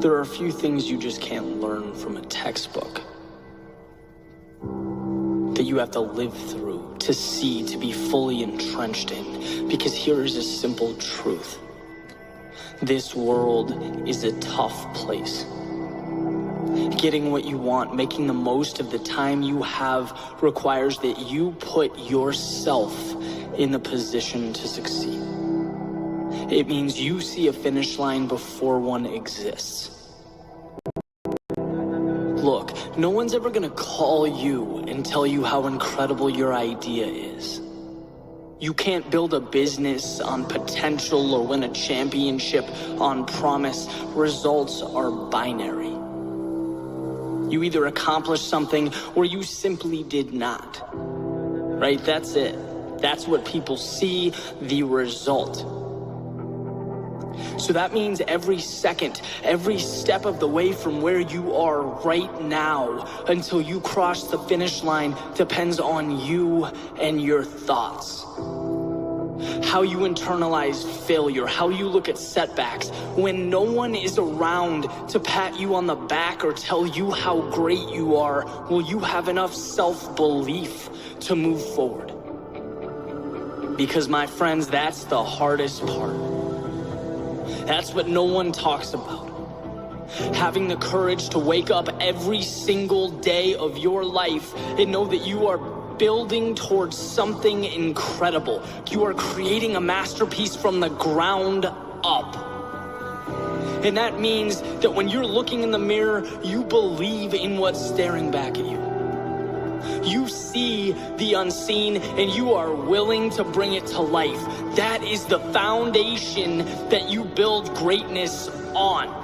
There are a few things you just can't learn from a textbook, that you have to live through, to see, to be fully entrenched in. Because here is a simple truth. This world is a tough place. Getting what you want, making the most of the time you have, requires that you put yourself in the position to succeed. It means you see a finish line before one exists. Look, no one's ever gonna call you and tell you how incredible your idea is. You can't build a business on potential or win a championship on promise. Results are binary. You either accomplished something or you simply did not. Right? That's it. That's what people see, the result. So that means every second, every step of the way from where you are right now until you cross the finish line depends on you and your thoughts. How you internalize failure, how you look at setbacks. When no one is around to pat you on the back or tell you how great you are, will you have enough self-belief to move forward? Because my friends, that's the hardest part. That's what no one talks about. Having the courage to wake up every single day of your life and know that you are building towards something incredible. You are creating a masterpiece from the ground up. And that means that when you're looking in the mirror, you believe in what's staring back at you. You see the unseen and you are willing to bring it to life. That is the foundation that you build greatness on.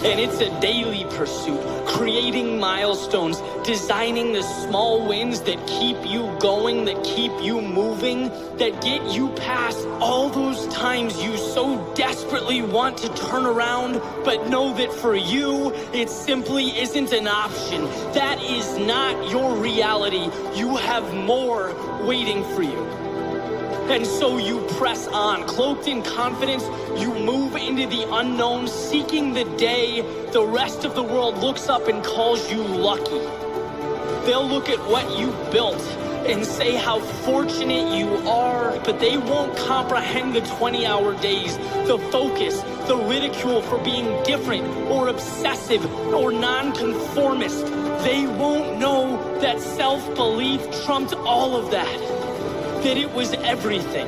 And it's a daily pursuit, creating milestones, designing the small wins that keep you going, that keep you moving, that get you past all those times you so desperately want to turn around, but know that for you, it simply isn't an option. That is not your reality. You have more waiting for you. And so you press on, cloaked in confidence, you move into the unknown, seeking the day the rest of the world looks up and calls you lucky. They'll look at what you built and say how fortunate you are, but they won't comprehend the 20-hour days, the focus, the ridicule for being different or obsessive or nonconformist. They won't know that self-belief trumped all of that. That it was everything.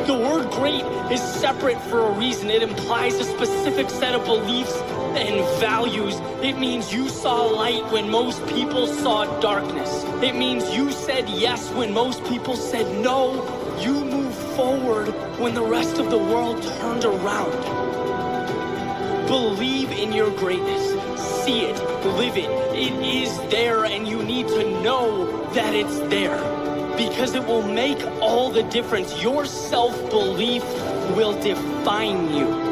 The word great is separate for a reason. It implies a specific set of beliefs and values. It means you saw light when most people saw darkness. It means you said yes when most people said no. You moved forward when the rest of the world turned around. Believe in your greatness. See it, live it. It is there, and you need to know that it's there. Because it will make all the difference. Your self-belief will define you.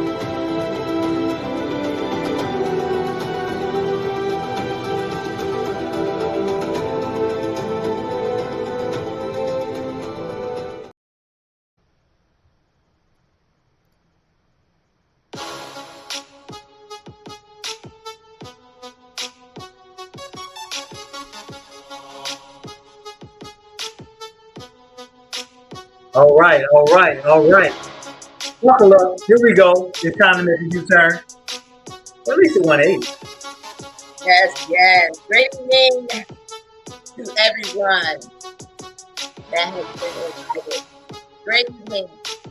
All right. Buckle up. Here we go. It's time to make a U-turn. At least at 180. Yes. Great evening to everyone that has been invited. Great evening,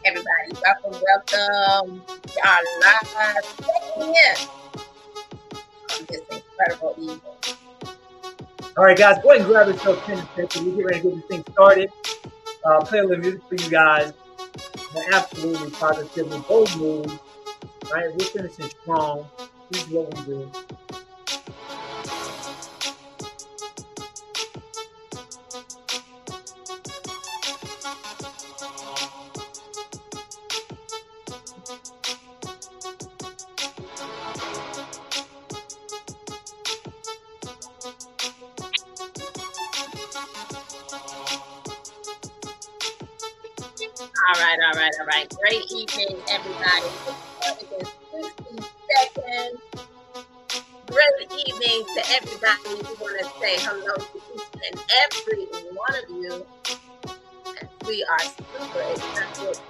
everybody. Welcome. Y'all live here on this incredible evening. All right, guys. Go ahead and grab yourself 10 and 10. We'll get ready to get this thing started. Play a little music for you guys. And absolutely positively bold move. Right? We're finishing strong. This is what we do. All right. Great evening, everybody. It's 60 seconds. Great evening to everybody. We want to say hello to each and every one of you. We are super excited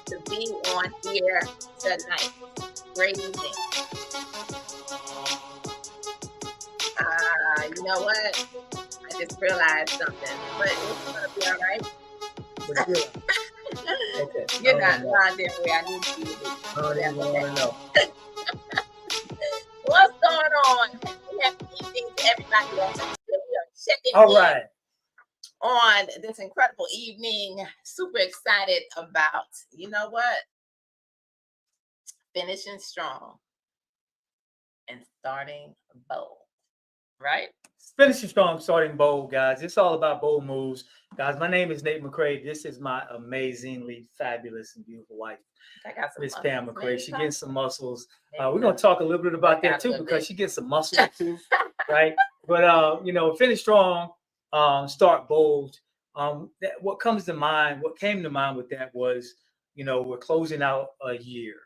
to be on here tonight. Great evening. You know what? I just realized something, but it's going to be all right. Okay. You're not lying there where I need you to be. I don't even want to know. What's going on? Happy evening to everybody else. We are checking All in right. on this incredible evening. Super excited about, you know what? Finishing strong and starting bold, right? Finishing strong, starting bold, guys. It's all about bold moves. Guys, my name is Nate McCray. This is my amazingly fabulous and beautiful wife, Miss Pam McCray. She gets some muscles. We're going to talk a little bit about that too, because she gets some muscles too, right? But, finish strong, start bold. What came to mind with that was, we're closing out a year.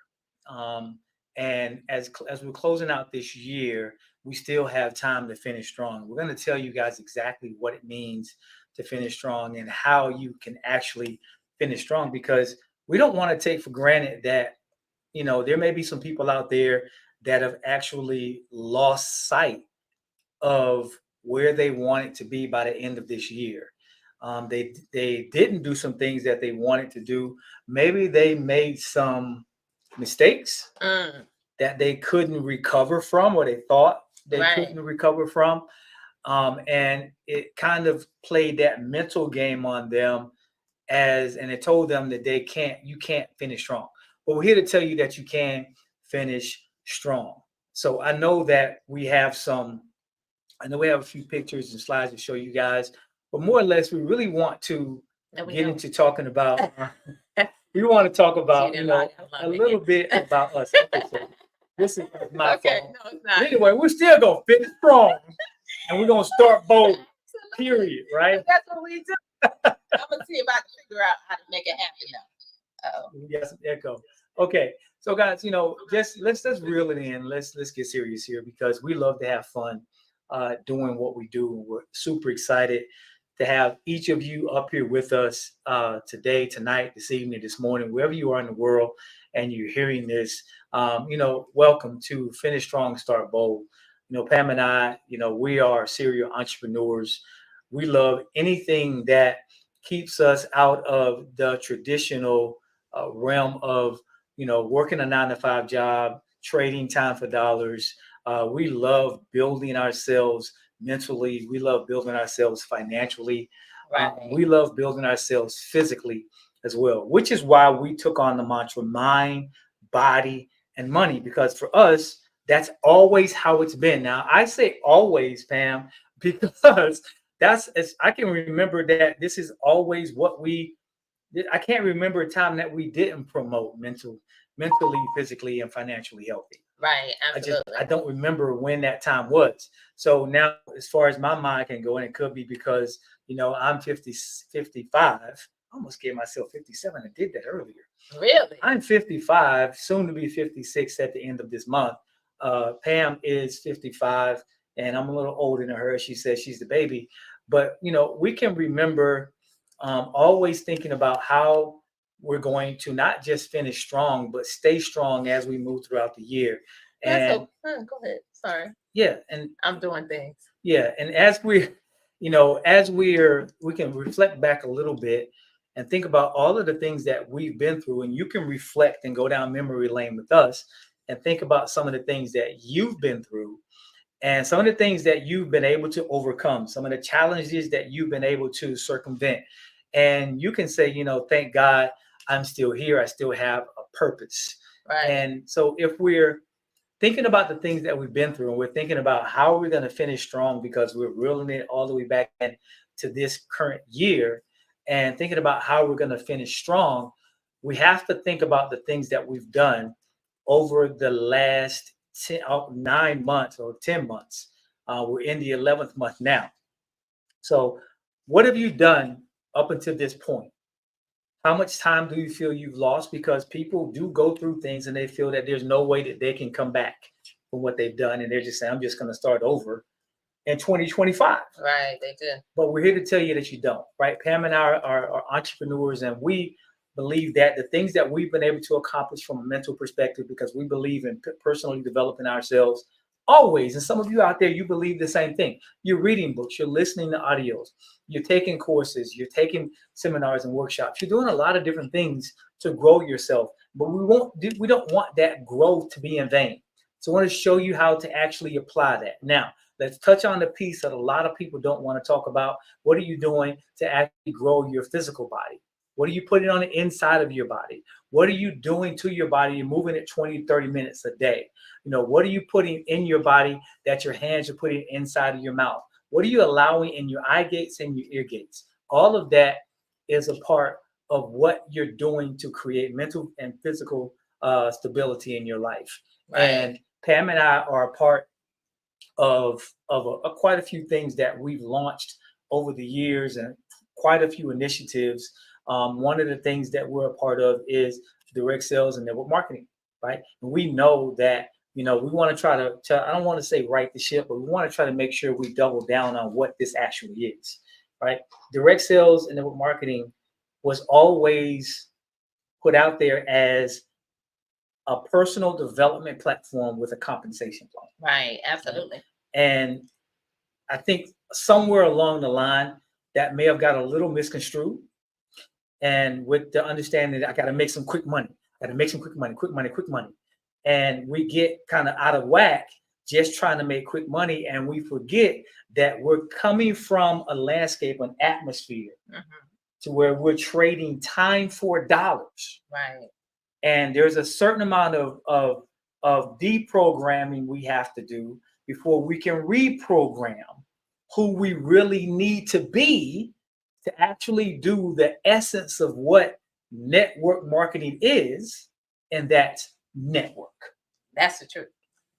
And as we're closing out this year, we still have time to finish strong. We're going to tell you guys exactly what it means to finish strong and how you can actually finish strong, because we don't want to take for granted that, there may be some people out there that have actually lost sight of where they wanted to be by the end of this year. They didn't do some things that they wanted to do. Maybe they made some mistakes that they couldn't recover from, or they thought they couldn't recover from. And it kind of played that mental game on them, and it told them that you can't finish strong. But we're here to tell you that you can finish strong. So I know that we have a few pictures and slides to show you guys, but more or less, we really want to get into talking about, we want to talk about, a little bit about us. Okay, so this is my fault. No, it's not. Anyway, we're still going to finish strong, and we're going to start bold, period, right? That's what we do. I'm going to see if I can figure out how to make it happen now. We got some echo. Okay, so guys, just let's reel it in. Let's get serious here, because we love to have fun doing what we do. And we're super excited to have each of you up here with us today, tonight, this evening, this morning, wherever you are in the world and you're hearing this. Welcome to Finish Strong, Start Bold. Pam and I, we are serial entrepreneurs. We love anything that keeps us out of the traditional realm of, working a 9-to-5 job, trading time for dollars. We love building ourselves mentally. We love building ourselves financially. We love building ourselves physically as well, which is why we took on the mantra mind, body, and money, because for us, that's always how it's been. Now, I say always, Pam, because I can remember that this is always what I can't remember a time that we didn't promote mentally, physically, and financially healthy. Right, absolutely. I don't remember when that time was. So now, as far as my mind can go, and it could be because, I'm 55. I almost gave myself 57. I did that earlier. Really? I'm 55, soon to be 56 at the end of this month. Pam is 55, and I'm a little older than her. She says she's the baby. But, we can remember always thinking about how we're going to not just finish strong, but stay strong as we move throughout the year. And go ahead. Sorry. Yeah, and I'm doing things. Yeah, and as we can reflect back a little bit and think about all of the things that we've been through, and you can reflect and go down memory lane with us and think about some of the things that you've been through and some of the things that you've been able to overcome, some of the challenges that you've been able to circumvent. And you can say, thank God I'm still here. I still have a purpose. Right. And so if we're thinking about the things that we've been through, and we're thinking about how we're going to finish strong, because we're reeling it all the way back into this current year, and thinking about how we're going to finish strong, we have to think about the things that we've done over the last 9 months or 10 months. We're in the 11th month now. So what have you done up until this point? How much time do you feel you've lost? Because people do go through things and they feel that there's no way that they can come back from what they've done. And they're just saying, I'm just going to start over in 2025. Right, they do. But we're here to tell you that you don't, right? Pam and I are entrepreneurs, and we believe that the things that we've been able to accomplish from a mental perspective, because we believe in personally developing ourselves always. And some of you out there, you believe the same thing. You're reading books, you're listening to audios, you're taking courses, you're taking seminars and workshops. You're doing a lot of different things to grow yourself, but we don't want that growth to be in vain. So I want to show you how to actually apply that. Now, let's touch on the piece that a lot of people don't want to talk about. What are you doing to actually grow your physical body? What are you putting on the inside of your body? What are you doing to your body? You're moving it 20, 30 minutes a day. What are you putting in your body that your hands are putting inside of your mouth? What are you allowing in your eye gates and your ear gates? All of that is a part of what you're doing to create mental and physical stability in your life. Right. And Pam and I are a part of quite a few things that we've launched over the years, and quite a few initiatives. One of the things that we're a part of is direct sales and network marketing, right? And we know that, we want to try to, I don't want to say right the ship, but we want to try to make sure we double down on what this actually is, right? Direct sales and network marketing was always put out there as a personal development platform with a compensation plan. Right, absolutely. And I think somewhere along the line that may have got a little misconstrued. And with the understanding that I got to make some quick money, quick money. And we get kind of out of whack just trying to make quick money. And we forget that we're coming from a landscape, an atmosphere, to where we're trading time for dollars. Right. And there's a certain amount of deprogramming we have to do before we can reprogram who we really need to be to actually do the essence of what network marketing is, and that's network. That's the truth,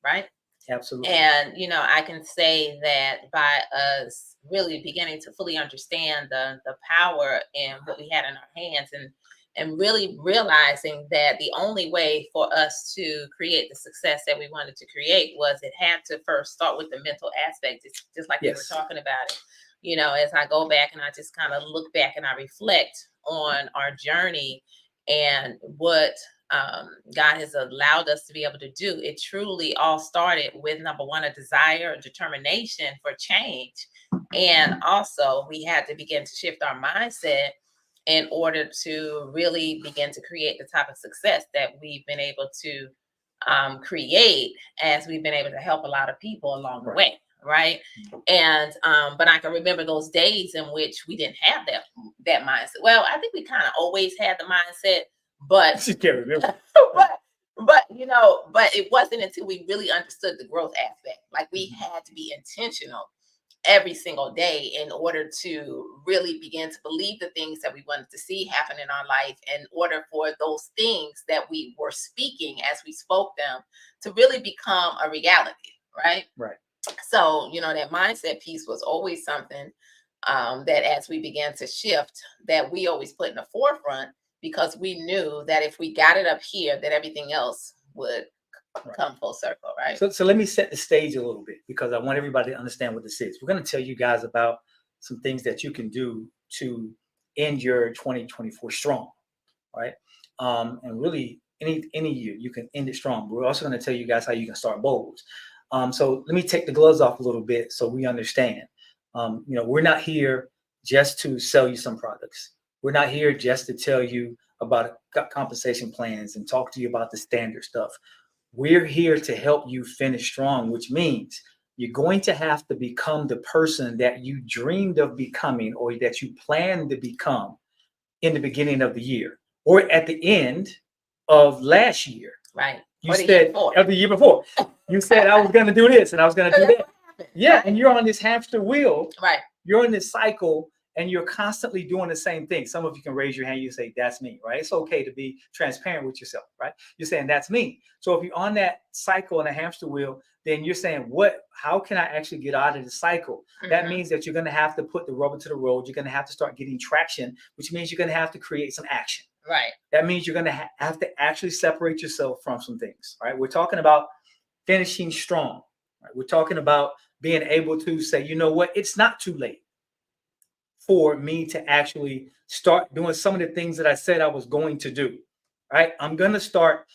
right? Absolutely. And, I can say that by us really beginning to fully understand the power in what we had in our hands, and really realizing that the only way for us to create the success that we wanted to create was it had to first start with the mental aspect. It's just like we were talking about it. As I go back and I just kind of look back and I reflect on our journey and what God has allowed us to be able to do, it truly all started with, number one, a desire, a determination for change. And also we had to begin to shift our mindset in order to really begin to create the type of success that we've been able to create as we've been able to help a lot of people along the way. Right. And but I can remember those days in which we didn't have that mindset. Well, I think we kind of always had the mindset, but you can't remember. but it wasn't until we really understood the growth aspect. Like we had to be intentional every single day in order to really begin to believe the things that we wanted to see happen in our life, in order for those things that we were speaking as we spoke them to really become a reality. Right. So, that mindset piece was always something that as we began to shift, that we always put in the forefront, because we knew that if we got it up here, that everything else would come full circle, right? So let me set the stage a little bit, because I want everybody to understand what this is. We're going to tell you guys about some things that you can do to end your 2024 strong, right? And really, any year you can end it strong. We're also going to tell you guys how you can start bold. So let me take the gloves off a little bit so we understand. We're not here just to sell you some products. We're not here just to tell you about compensation plans and talk to you about the standard stuff. We're here to help you finish strong, which means you're going to have to become the person that you dreamed of becoming, or that you planned to become in the beginning of the year, or at the end of last year. Right. You said of the year before. You said I was going to do this and I was going to do that. Yeah, and you're on this hamster wheel. Right. You're in this cycle, and you're constantly doing the same thing. Some of you can raise your hand. You say, that's me, right? It's okay to be transparent with yourself, right? You're saying, that's me. So if you're on that cycle and a hamster wheel, then you're saying, how can I actually get out of the cycle? That means that you're going to have to put the rubber to the road. You're going to have to start getting traction, which means you're going to have to create some action. Right. That means you're going to have to actually separate yourself from some things, right? We're talking about finishing strong. Right? We're talking about being able to say, you know what? It's not too late for me to actually start doing some of the things that I said I was going to do, right? I'm going to start,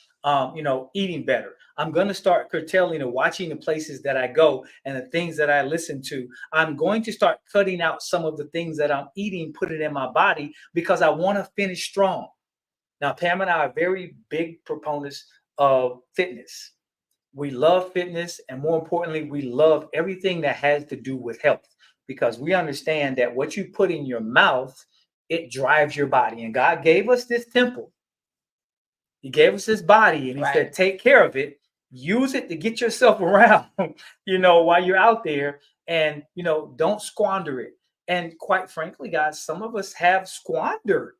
eating better. I'm going to start curtailing and watching the places that I go and the things that I listen to. I'm going to start cutting out some of the things that I'm eating, put it in my body because I want to finish strong. Now, Pam and I are very big proponents of fitness. We love fitness, and more importantly, we love everything that has to do with health, because we understand that what you put in your mouth, it drives your body. And God gave us this temple. He gave us this body, and he said, take care of it. Use it to get yourself around, while you're out there, and, don't squander it. And quite frankly, guys, some of us have squandered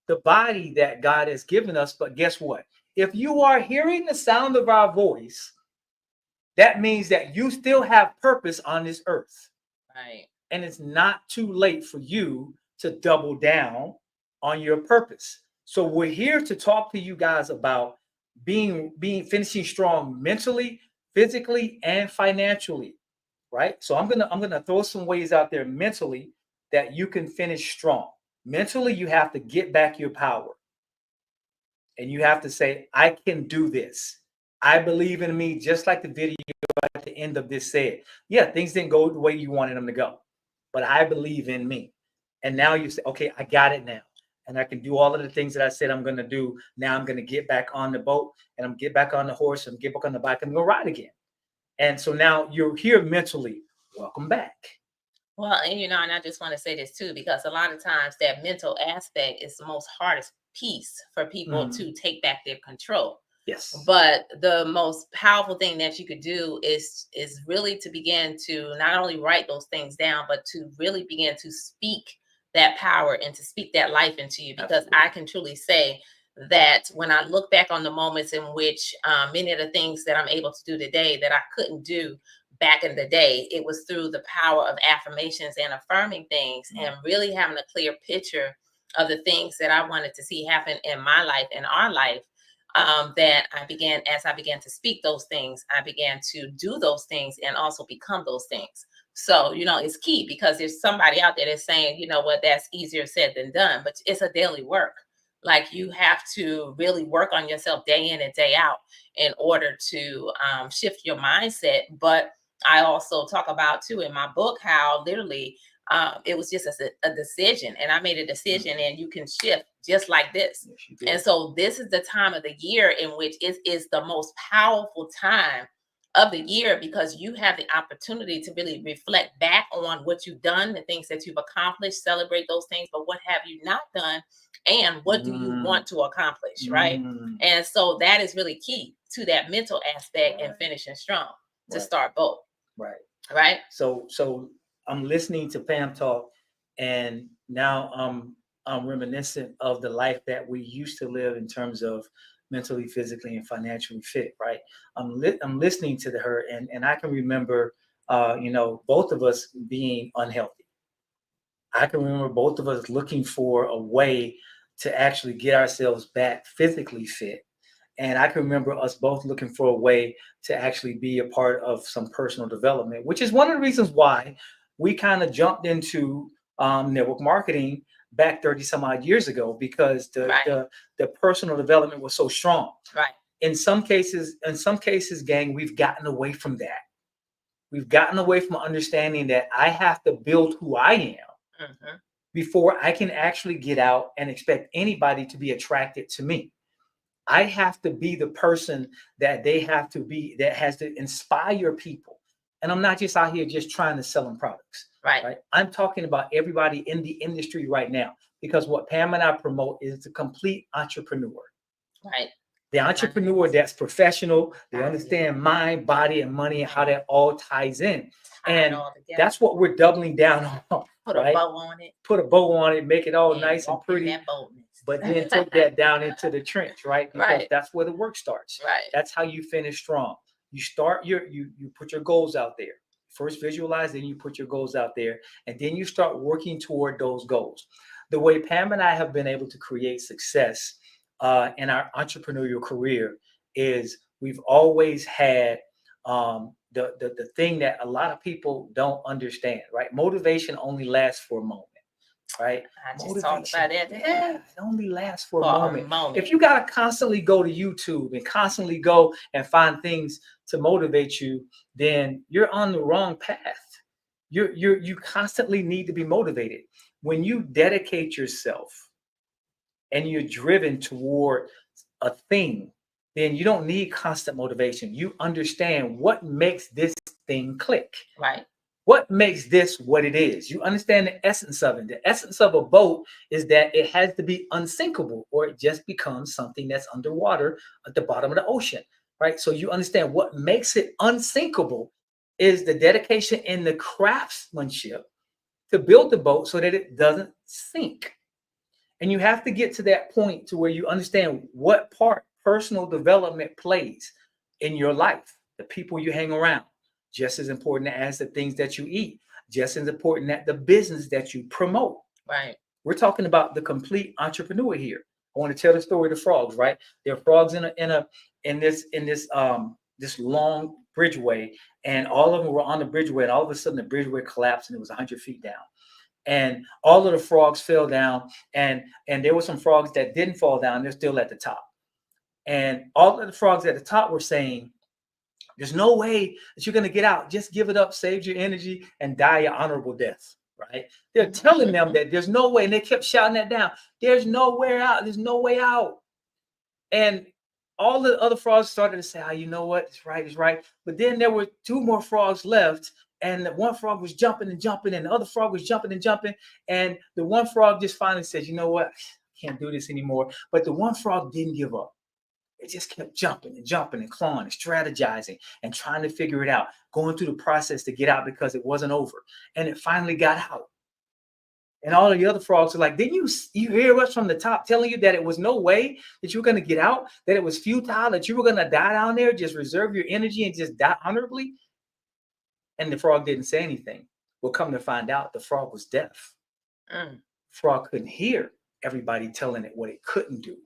the body that God has given us. But guess what? If you are hearing the sound of our voice, that means that you still have purpose on this earth. Right. And it's not too late for you to double down on your purpose. So we're here to talk to you guys about finishing strong mentally, physically, and financially. Right. So I'm gonna throw some ways out there mentally that you can finish strong. Mentally, you have to get back your power. And you have to say, I can do this. I believe in me, just like the video at the end of this said. Yeah, things didn't go the way you wanted them to go, but I believe in me. And now you say, okay, I got it now. And I can do all of the things that I said I'm going to do. Now I'm going to get back on the boat, and I'm get back on the horse, and get back on the bike, and go ride again. And so now you're here mentally. Welcome back. Well, and I just want to say this too, because a lot of times that mental aspect is the most hardest piece for people to take back their control. Yes. But the most powerful thing that you could do is really to begin to not only write those things down, but to really begin to speak that power and to speak that life into you. Because Absolutely. I can truly say that when I look back on the moments in which many of the things that I'm able to do today that I couldn't do back in the day, it was through the power of affirmations and affirming things and really having a clear picture of the things that I wanted to see happen in my life and our life. That as I began to speak those things, I began to do those things and also become those things. So, it's key, because there's somebody out there that's saying, that's easier said than done, but it's a daily work. Like, you have to really work on yourself day in and day out in order to shift your mindset. But I also talk about too in my book how literally it was just a decision, and I made a decision, and you can shift just like this. Yes, and so this is the time of the year in which it is the most powerful time of the year, because you have the opportunity to really reflect back on what you've done, the things that you've accomplished, celebrate those things, but what have you not done, and what do you want to accomplish, right? And so that is really key to that mental aspect and finishing strong to start both. Right. So I'm listening to Pam talk, and now I'm reminiscent of the life that we used to live in terms of mentally, physically, and financially fit. Right. I'm listening to her, and I can remember, both of us being unhealthy. I can remember both of us looking for a way to actually get ourselves back physically fit. And I can remember us both looking for a way to actually be a part of some personal development, which is one of the reasons why we kind of jumped into network marketing back 30 some odd years ago, because the personal development was so strong. Right. In some cases, gang, we've gotten away from that. We've gotten away from understanding that I have to build who I am before I can actually get out and expect anybody to be attracted to me. I have to be the person that they have to be, that has to inspire people. And I'm not just out here just trying to sell them products. Right. I'm talking about everybody in the industry right now, because what Pam and I promote is the complete entrepreneur. Right. The entrepreneur that's professional, they understand mind, body, and money, and how that all ties in. And that's what we're doubling down on. Put a bow on it. Put a bow on it, make it all nice and pretty. But then take that down into the trench, right? Because that's where the work starts. Right. That's how you finish strong. You start you put your goals out there. First visualize, then you put your goals out there, and then you start working toward those goals. The way Pam and I have been able to create success in our entrepreneurial career is we've always had the thing that a lot of people don't understand, right? Motivation only lasts for a moment. Right? I just talked about it. Yeah, it only lasts for a moment. If you got to constantly go to YouTube and constantly go and find things to motivate you, then you're on the wrong path. You constantly need to be motivated. When you dedicate yourself and you're driven toward a thing, then you don't need constant motivation. You understand what makes this thing click. Right. What makes this what it is? You understand the essence of it. The essence of a boat is that it has to be unsinkable, or it just becomes something that's underwater at the bottom of the ocean, right? So you understand what makes it unsinkable is the dedication and the craftsmanship to build the boat so that it doesn't sink. And you have to get to that point to where you understand what part personal development plays in your life, the people you hang around. Just as important as the things that you eat, just as important as the business that you promote. Right. We're talking about the complete entrepreneur here. I want to tell the story of the frogs, right? There are frogs in this long bridgeway, and all of them were on the bridgeway, and all of a sudden the bridgeway collapsed and it was 100 feet down. And all of the frogs fell down, and there were some frogs that didn't fall down, they're still at the top. And all of the frogs at the top were saying, there's no way that you're going to get out. Just give it up, save your energy, and die your honorable death, right? They're telling them that there's no way, and they kept shouting that down. There's nowhere out. There's no way out. And all the other frogs started to say, oh, you know what? It's right, it's right. But then there were 2 more frogs left, and the one frog was jumping and jumping, and the other frog was jumping and jumping. And the one frog just finally said, you know what? I can't do this anymore. But the one frog didn't give up. It just kept jumping and jumping and clawing and strategizing and trying to figure it out, going through the process to get out because it wasn't over. And it finally got out. And all of the other frogs are like, didn't you hear us from the top telling you that it was no way that you were going to get out, that it was futile, that you were going to die down there, just reserve your energy and just die honorably? And the frog didn't say anything. Well, come to find out, the frog was deaf. Frog couldn't hear everybody telling it what it couldn't do.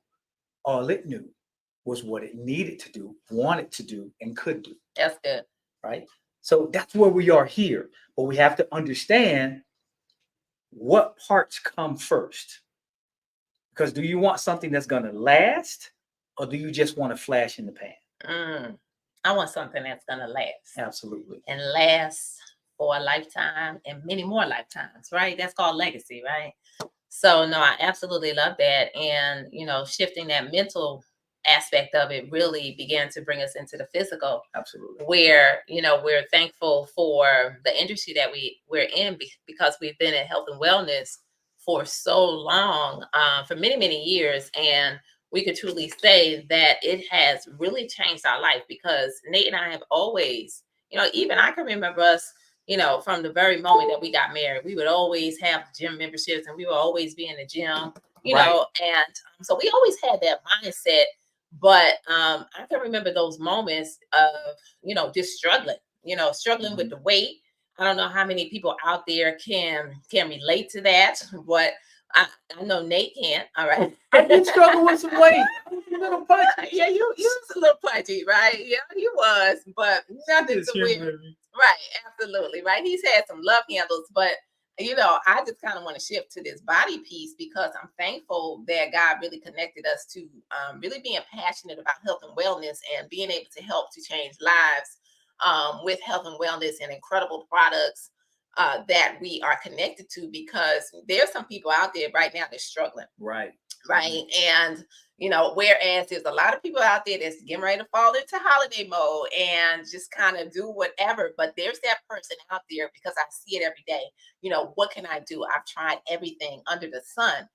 All it knew was what it needed to do, wanted to do, and could do. That's good. Right? So that's where we are here. But we have to understand what parts come first. Because do you want something that's going to last, or do you just want a flash in the pan? I want something that's going to last. Absolutely. And last for a lifetime and many more lifetimes, right? That's called legacy, right? So, no, I absolutely love that. And, shifting that mental aspect of it really began to bring us into the physical. Absolutely. Where, we're thankful for the industry that we're in because we've been in health and wellness for so long, for many, many years. And we could truly say that it has really changed our life because Nate and I have always, even I can remember us, from the very moment that we got married, we would always have gym memberships and we would always be in the gym, know, and so we always had that mindset. But I can remember those moments of, just struggling, struggling with the weight. I don't know how many people out there can relate to that, but I know Nate can. All right. I did struggle with some weight. I was a little punchy. Yeah, you was a little punchy, right? Yeah, he was, but nothing to weird. Right, absolutely, right. He's had some love handles, but I just kind of want to shift to this body piece because I'm thankful that God really connected us to really being passionate about health and wellness and being able to help to change lives with health and wellness and incredible products that we are connected to because there's some people out there right now that's struggling. Right. right? And whereas there's a lot of people out there that's getting ready to fall into holiday mode and just kind of do whatever, but there's that person out there, because I see it every day. What can I do? I've tried everything under the sun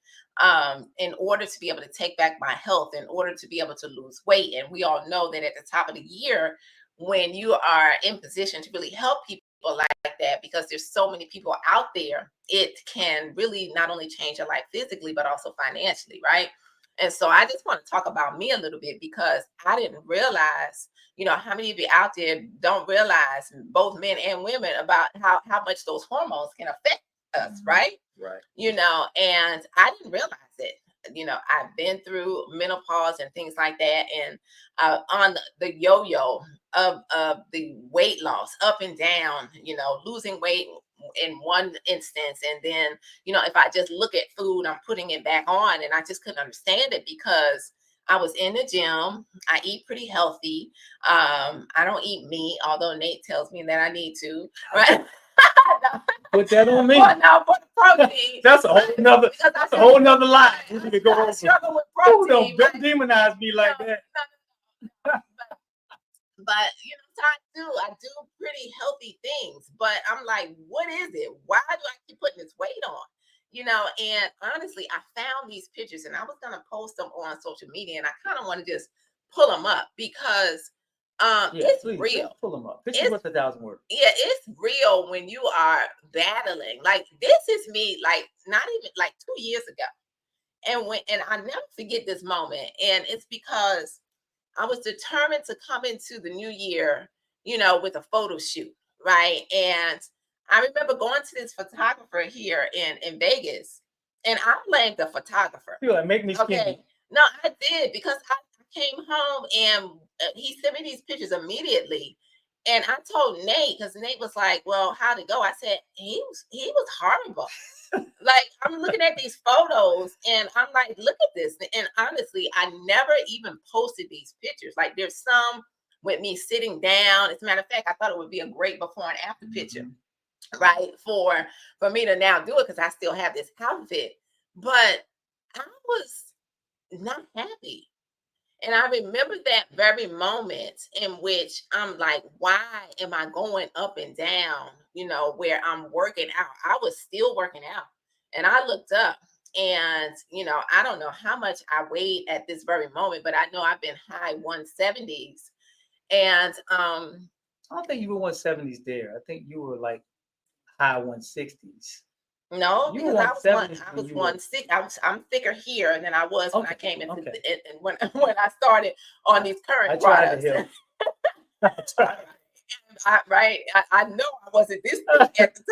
in order to be able to take back my health, in order to be able to lose weight. And we all know that at the top of the year, when you are in position to really help people like that, because there's so many people out there, it can really not only change your life physically, but also financially, right? And so I just want to talk about me a little bit, because I didn't realize, how many of you out there don't realize, both men and women, about how much those hormones can affect us, right? Right. And I didn't realize it. I've been through menopause and things like that, and on the yo-yo of the weight loss, up and down, losing weight in one instance, and then if I just look at food, I'm putting it back on, and I just couldn't understand it, because I was in the gym. I eat pretty healthy. I don't eat meat, although Nate tells me that I need to, right? Put that on me. Well, no, for the protein. That's a whole nother lie. We need to go over. Struggle with protein. Don't demonize me like that. But I do pretty healthy things. But I'm like, what is it? Why do I keep putting this weight on? And honestly, I found these pictures, and I was gonna post them on social media, and I kind of want to just pull them up, because it's real. Pull them up. Pictures worth 1,000 words. Yeah, it's real when you are battling. Like, this is me, like, not even like 2 years ago. And I never forget this moment. And it's because I was determined to come into the new year, with a photo shoot, right? And I remember going to this photographer here in Vegas, and I blamed the photographer. Feel like, make me skinny. Okay. No, I did, because I came home, and he sent me these pictures immediately. And I told Nate, because Nate was like, well, how'd it go? I said, he was horrible. Like, I'm looking at these photos, and I'm like, look at this. And honestly, I never even posted these pictures. Like, there's some with me sitting down. As a matter of fact, I thought it would be a great before and after picture, right? For me to now do it, because I still have this outfit. But I was not happy. And I remember that very moment in which I'm like, why am I going up and down, where I'm working out? I was still working out. And I looked up, and, I don't know how much I weighed at this very moment, but I know I've been high 170s. And I don't think you were 170s there. I think you were like high 160s. No, You because were I was 170s. I'm thicker here than I was when I came into Okay. and when I started on these current I tried products. to help. I tried. I know I wasn't this big at the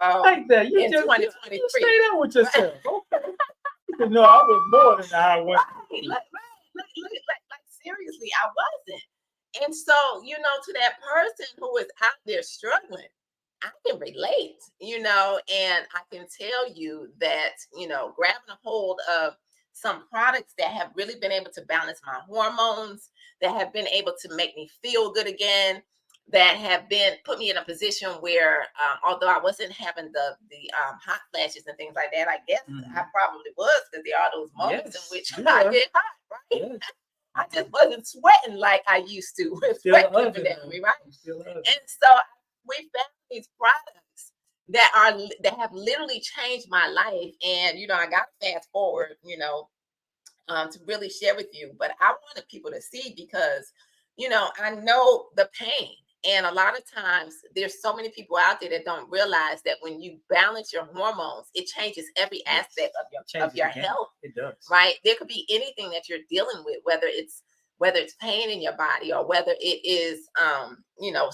time Like that. You in just 2023. you stay down with yourself. Okay. You know, I was more than I was. Like seriously, I wasn't. And so, to that person who is out there struggling, I can relate, and I can tell you that, grabbing a hold of some products that have really been able to balance my hormones, that have been able to make me feel good again, that have been put me in a position where, although I wasn't having the hot flashes and things like that, I guess I probably was, because there are those moments in which I get hot, right? Yes. I just wasn't sweating like I used to with sweat dripping down me, right? And so we found these products that have literally changed my life. And I got to fast forward, to really share with you. But I wanted people to see, because I know the pain. And a lot of times there's so many people out there that don't realize that when you balance your hormones, it changes every aspect of your health. It does. Right? There could be anything that you're dealing with, whether it's pain in your body, or whether it is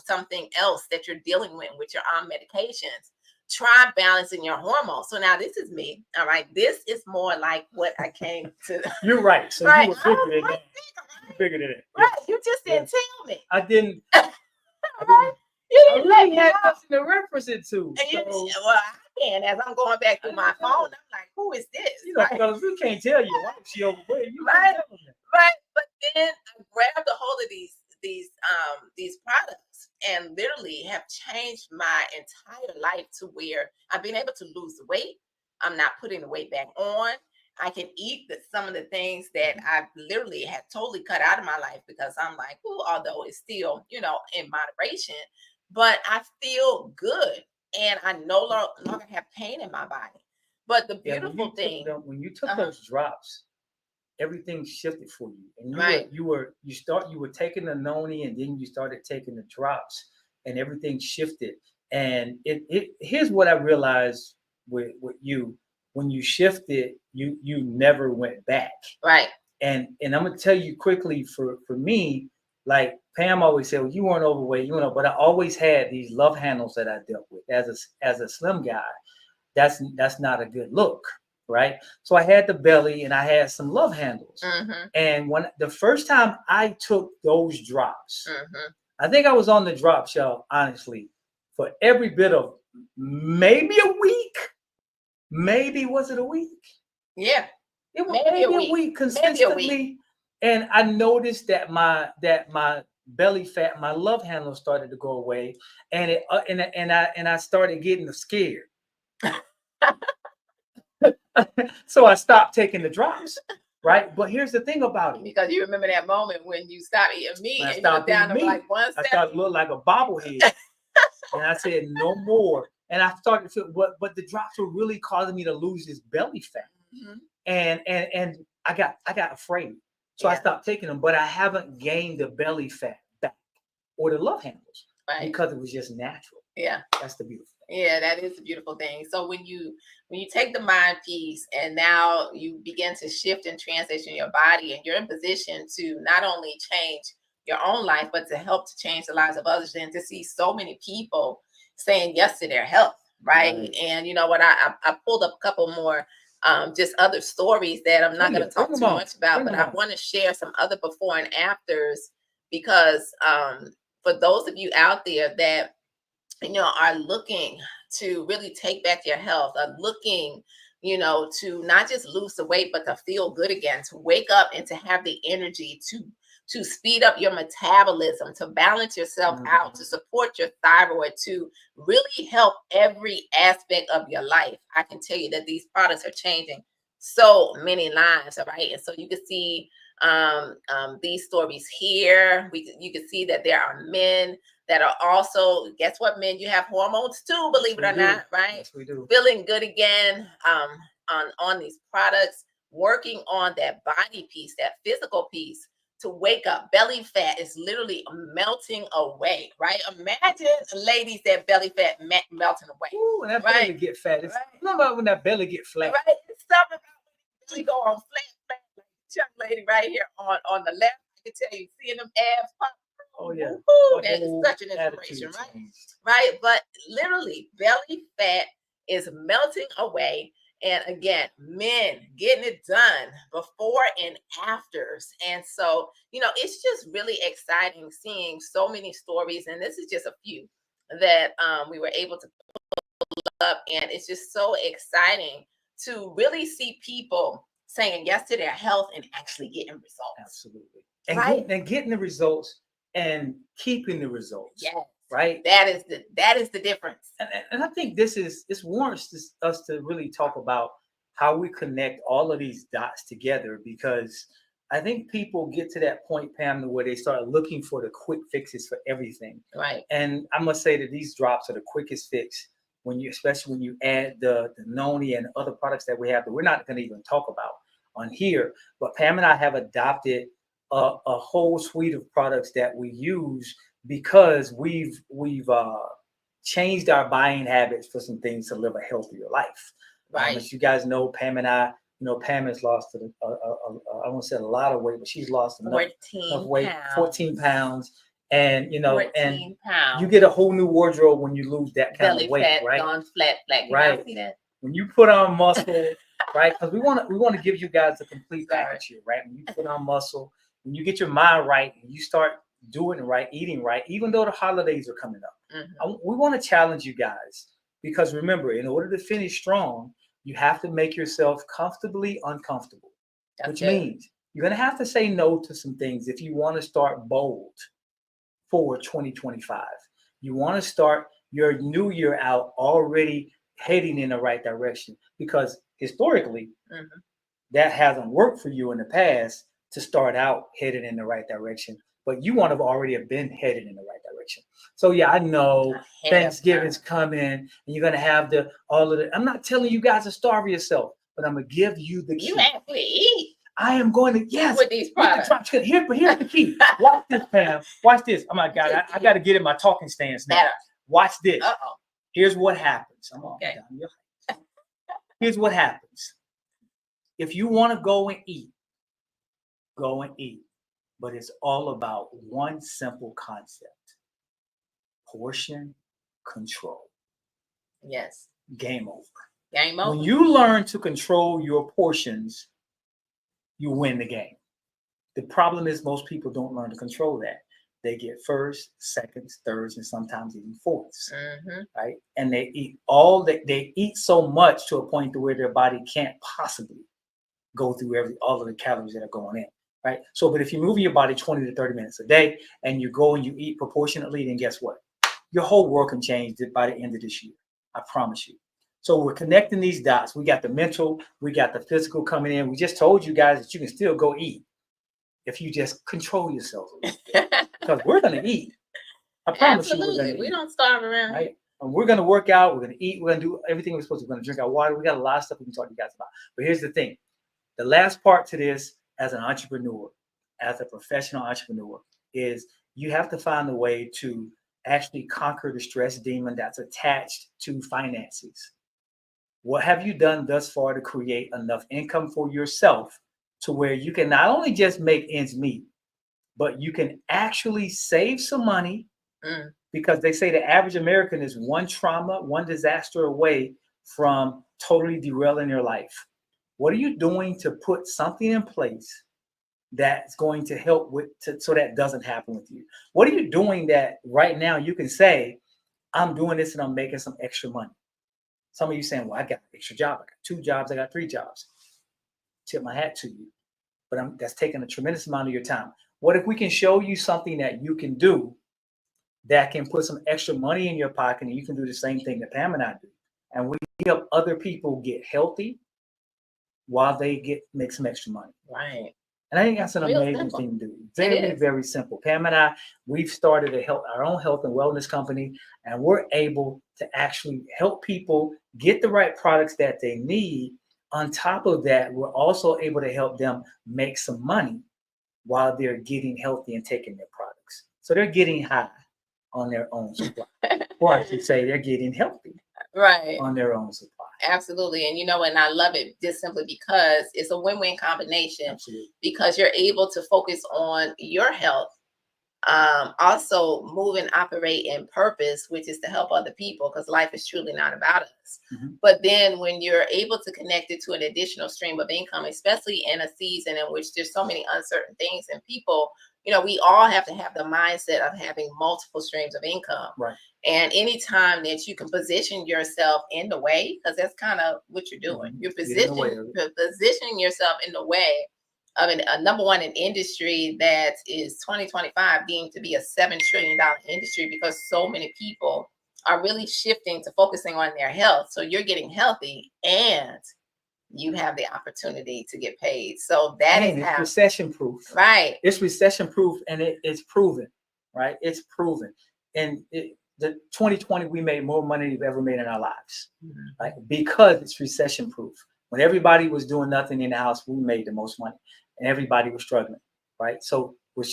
something else that you're dealing with your medications. Try balancing your hormones. So now this is me. All right. This is more like what I came to. You're right. So right. You were bigger than that. You bigger than it. Right. You just didn't tell me. I didn't. Right? You didn't let me have nothing to reference it to. Well, I can. As I'm going back through my phone, I'm like, who is this? Because we can't tell you why she overweight. You right. Right. But then I grabbed a hold of these products, and literally have changed my entire life, to where I've been able to lose weight. I'm not putting the weight back on. I can eat some of the things that I literally had totally cut out of my life because I'm like, ooh, although it's still, in moderation, but I feel good and I no longer have pain in my body. But the beautiful thing, when you took those drops, everything shifted for you, and you were taking the noni, and then you started taking the drops, and everything shifted. And it here's what I realized with you: when you shifted, you never went back. right? And I'm gonna tell you quickly, for me, like Pam always said, well, you weren't overweight, but I always had these love handles that I dealt with as a slim guy. That's not a good look, right? So I had the belly and I had some love handles. Mm-hmm. And when the first time I took those drops, Mm-hmm. I think I was on the drops, y'all, honestly, for every bit of maybe a week. Maybe was it a week? Yeah. It was maybe a week consistently. And I noticed that my belly fat, my love handle started to go away, and I started getting scared. So I stopped taking the drops, right? But here's the thing about it. Because you remember that moment when you stopped eating meat and you were down to like 1 I started to look like a bobblehead. And I said, no more. And I started to feel, but the drops were really causing me to lose this belly fat. Mm-hmm. And I got afraid. So I stopped taking them, but I haven't gained the belly fat back or the love handles because it was just natural. Yeah. That's the beautiful thing. Yeah, that is the beautiful thing. So when you take the mind piece and now you begin to shift and transition your body, and you're in position to not only change your own life, but to help to change the lives of others, and to see so many people saying yes to their health, right? And you know what, I pulled up a couple more just other stories that I'm not going to talk too much about, but I want to share some other before and afters, because for those of you out there that are looking to really take back your health, are looking to not just lose the weight, but to feel good again, to wake up and to have the energy to speed up your metabolism, to balance yourself out, to support your thyroid, to really help every aspect of your life. I can tell you that these products are changing so many lives, all right? And so you can see these stories here. You can see that there are men that are also, guess what, men, you have hormones too, believe it or not, right? Yes, we do. Feeling good again on these products, working on that body piece, that physical piece, to wake up. Belly fat is literally melting away, right? Imagine, ladies, that belly fat melting away. Ooh, and that belly get fat. It's about when that belly get flat. Right? It's something about when belly go on flat, like the young lady right here on the left. I can tell you, seeing them abs pop. Oh yeah. That is such an inspiration, right? Right. But literally, belly fat is melting away. And again, men getting it done before and afters. And so, it's just really exciting seeing so many stories. And this is just a few that we were able to pull up. And it's just so exciting to really see people saying yes to their health and actually getting results. Absolutely. And getting the results and keeping the results. Yes. Right. That is the difference. And I think this warrants us to really talk about how we connect all of these dots together, because I think people get to that point, Pam, where they start looking for the quick fixes for everything. Right. And I must say that these drops are the quickest fix especially when you add the noni and other products that we have that we're not going to even talk about on here. But Pam and I have adopted a whole suite of products that we use, because we've changed our buying habits for some things to live a healthier life. Right. As you guys know, Pam and I, Pam has lost I won't say a lot of weight, but she's lost enough weight, 14 pounds. And 14 pounds. You get a whole new wardrobe when you lose that kind belly of weight, fat, right? Gone flat. Right. See that? When you put on muscle, right? Because we want to give you guys a complete package here, right? When you put on muscle, when you get your mind right, and you start doing it right, eating right, even though the holidays are coming up, we want to challenge you guys, because remember, in order to finish strong, you have to make yourself comfortably uncomfortable. Which means you're going to have to say no to some things if you want to start bold for 2025. You want to start your new year out already heading in the right direction, because historically, that hasn't worked for you in the past to start out headed in the right direction. But you want to already have been headed in the right direction. So yeah, I know Thanksgiving's coming and you're gonna have all of the. I'm not telling you guys to starve yourself, but I'm gonna give you the key. You actually eat. I am going to with these products. But here's the key. Watch this, Pam. Watch this. Oh my God, I got to get in my talking stance now. Watch this. Here's what happens. Okay. Here's what happens. If you want to go and eat. But it's all about one simple concept: portion control. Yes. Game over. Game over. When you learn to control your portions, you win the game. The problem is most people don't learn to control that. They get first, seconds, thirds, and sometimes even fourths, right? And they eat they eat so much to a point to where their body can't possibly go through all of the calories that are going in, right? So, but if you move your body 20 to 30 minutes a day and you go and you eat proportionately, then guess what? Your whole world can change by the end of this year. I promise you. So we're connecting these dots. We got the mental, we got the physical coming in. We just told you guys that you can still go eat if you just control yourself a little bit. Because we're going to eat. I promise you we're going to eat. We don't starve around. Right? And we're going to work out. We're going to eat. We're going to do everything we're supposed to. We're going to drink our water. We got a lot of stuff we can talk to you guys about. But here's the thing. The last part to this, as an entrepreneur, as a professional entrepreneur, is you have to find a way to actually conquer the stress demon that's attached to finances. What have you done thus far to create enough income for yourself to where you can not only just make ends meet, but you can actually save some money? Because they say the average American is one trauma, one disaster away from totally derailing their life. What are you doing to put something in place that's going to help so that doesn't happen with you? What are you doing that right now you can say, I'm doing this and I'm making some extra money? Some of you saying, well, I got an extra job. I got 2 jobs. I got 3 jobs. Tip my hat to you. But that's taking a tremendous amount of your time. What if we can show you something that you can do that can put some extra money in your pocket, and you can do the same thing that Pam and I do? And we help other people get healthy while they make some extra money. Right. And I think that's an amazing thing to do. Very, very simple. Pam and I, we've started our own health and wellness company, and we're able to actually help people get the right products that they need. On top of that, we're also able to help them make some money while they're getting healthy and taking their products. So they're getting high on their own supply. Or I should say they're getting healthy on their own supply. Absolutely. And and I love it just simply because it's a win-win combination. Absolutely. Because you're able to focus on your health, also move and operate in purpose, which is to help other people, because life is truly not about us. But then when you're able to connect it to an additional stream of income, especially in a season in which there's so many uncertain things and people, we all have to have the mindset of having multiple streams of income. Right. And anytime that you can position yourself in the way, because that's kind of what you're doing. You're positioning yourself in the way of a number one, an industry that is 2025 deemed to be a $7 trillion industry, because so many people are really shifting to focusing on their health. So you're getting healthy and you have the opportunity to get paid. So it's recession proof. Right. It's recession proof, and it's proven, right? It's proven. And the 2020, we made more money than we've ever made in our lives, right? Because it's recession proof. When everybody was doing nothing in the house, we made the most money, and everybody was struggling, right? So we're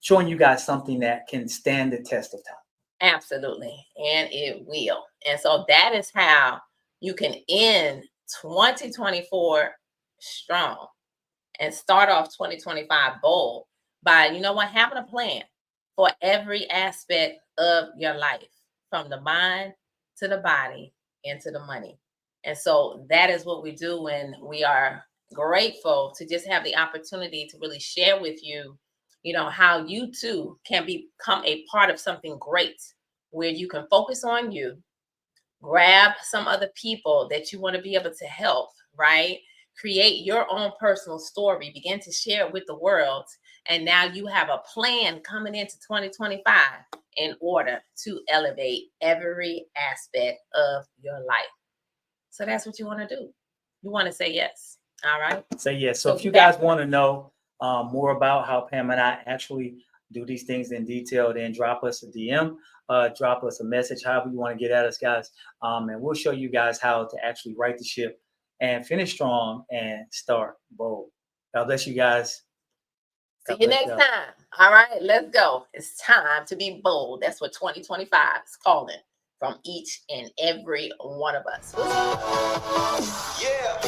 showing you guys something that can stand the test of time. Absolutely. And it will. And so that is how you can end 2024 strong and start off 2025 bold by, having a plan for every aspect of your life, from the mind to the body and to the money. And so that is what we do, and we are grateful to just have the opportunity to really share with you, how you too can become a part of something great, where you can focus on you, grab some other people that you want to be able to help, right? Create your own personal story, begin to share it with the world. And now you have a plan coming into 2025 in order to elevate every aspect of your life. So that's what you want to do. You want to say yes. All right. So yeah, so if you guys want to know more about how Pam and I actually do these things in detail, then drop us a DM, drop us a message, however you want to get at us, guys. And we'll show you guys how to actually right the ship and finish strong and start bold. God bless you guys. See you next time. All right, let's go. It's time to be bold. That's what 2025 is calling from each and every one of us. Yeah.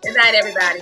Good night, everybody.